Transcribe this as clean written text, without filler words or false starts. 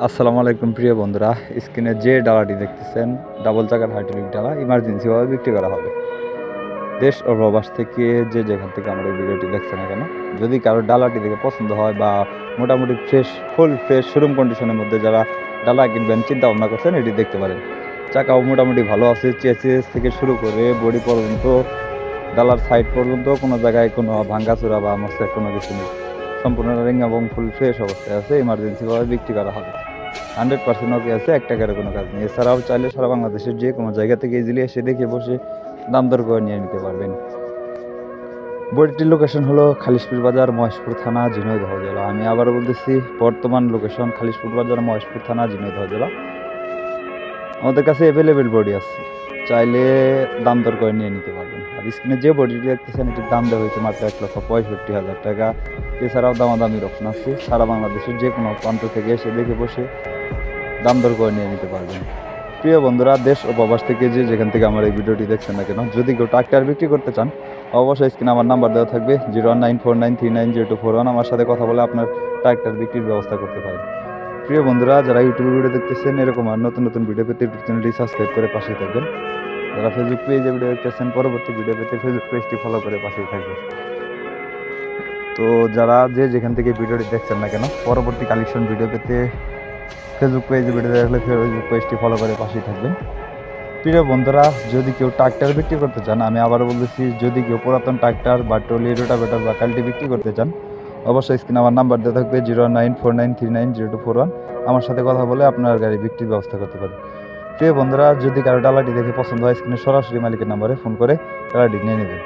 আসসালামু আলাইকুম প্রিয় বন্ধুরা, স্ক্রিনে যে ডালাটি দেখতেছেন ডাবল চাকার হাইড্রোলিক ডালা ইমার্জেন্সিভাবে বিক্রি করা হবে। দেশ ও প্রবাস থেকে যে যেখান থেকে আমার এই ভিডিওটি দেখছে না কেন, যদি কারো ডালাটি দেখে পছন্দ হয় বা মোটামুটি ফুল ফ্রেশ শোরুম কন্ডিশনের মধ্যে যারা ডালা কিনবেন চিন্তা ভাবনা করছেন, এটি দেখতে পারেন। চাকাও মোটামুটি ভালো আছে, চেসিস থেকে শুরু করে বডি পর্যন্ত, ডালার সাইড পর্যন্ত কোনো জায়গায় কোনো ভাঙ্গাচোরা বা মশলা কোনো কিছু নেই। সম্পূর্ণ রিং এবং ফুল ফ্রেশ অবস্থায় আছে, ইমার্জেন্সিভাবে বিক্রি করা হবে। 100% ওকে আছে, এক টাকারও কোনো কাজ নেই। এছাড়াও চাইলে সারা বাংলাদেশের যে কোনো জায়গা থেকে ইজিলি এসে দেখে বসে দাম দর করে নিয়ে নিতে পারবেন। বইটির লোকেশন হলো খালিশপুর বাজার, মহেশপুর থানা, ঝিনাইদহ জেলা। আমি আবারও বলতেছি, বর্তমান লোকেশন খালিশপুর বাজার, মহেশপুর থানা, ঝিনাইদহ জেলা। আমাদের কাছে অ্যাভেলেবেল বডি আছে, চাইলে দাম দর করে নিয়ে নিতে পারবেন। আর স্ক্রিনে যে বডিটি দেখতেছেন এটির দাম দেওয়া হয়েছে মাত্র 1,65,000 টাকা। এছাড়াও দামাদামির অপশন আছে, সারা বাংলাদেশের যে কোনো প্রান্ত থেকে এসে দেখে বসে দাম দর করে নিয়ে নিতে পারবেন। প্রিয় বন্ধুরা, দেশ ও প্রবাস থেকে যে যেখান থেকে আমার এই ভিডিওটি দেখছেন না কেন, যদি কেউ ট্রাক্টর বিক্রি করতে চান, অবশ্যই স্ক্রিনে আমার নাম্বার দেওয়া থাকবে 019493904241। আমার সাথে কথা বলে আপনার ট্রাক্টর বিক্রির ব্যবস্থা করতে পারেন। প্রিয় বন্ধুরা, যারা ইউটিউবে ভিডিও দেখতেছেন, এরকম আর নতুন নতুন ভিডিও পেতে ইউটিউব চ্যানেলটি সাবস্ক্রাইব করে পাশেই থাকবেন। যারা ফেসবুক পেজে ভিডিও দেখতেছেন, পরবর্তী ভিডিও পেতে ফেসবুক পেজটি ফলো করে পাশেই থাকবেন। তো যারা যে যেখান থেকে ভিডিওটি দেখছেন না কেন, পরবর্তী কালেকশন ভিডিও পেতে ফেসবুক পেজে ভিডিও দেখলে ফেসবুক পেজটি ফলো করে পাশেই থাকবেন। প্রিয় বন্ধুরা, যদি কেউ ট্রাক্টর বিক্রি করতে চান, আমি আবারও বলতেছি, যদি কেউ পুরাতন ট্রাক্টর বা ট্রলি, রোটাভেটর বা কাল্টি বিক্রি করতে চান, অবশ্যই স্ক্রিনে আমার নাম্বার দেওয়া থাকবে 09493904241। আমার সাথে কথা বলে আপনার গাড়ি বিক্রির ব্যবস্থা করতে পারেন। প্রিয় বন্ধুরা, যদি কারো ডালাটি দেখে পছন্দ হয়, স্ক্রিনে সরাসরি মালিকের নাম্বারে ফোন করে ডালাটি নিয়ে নেবেন।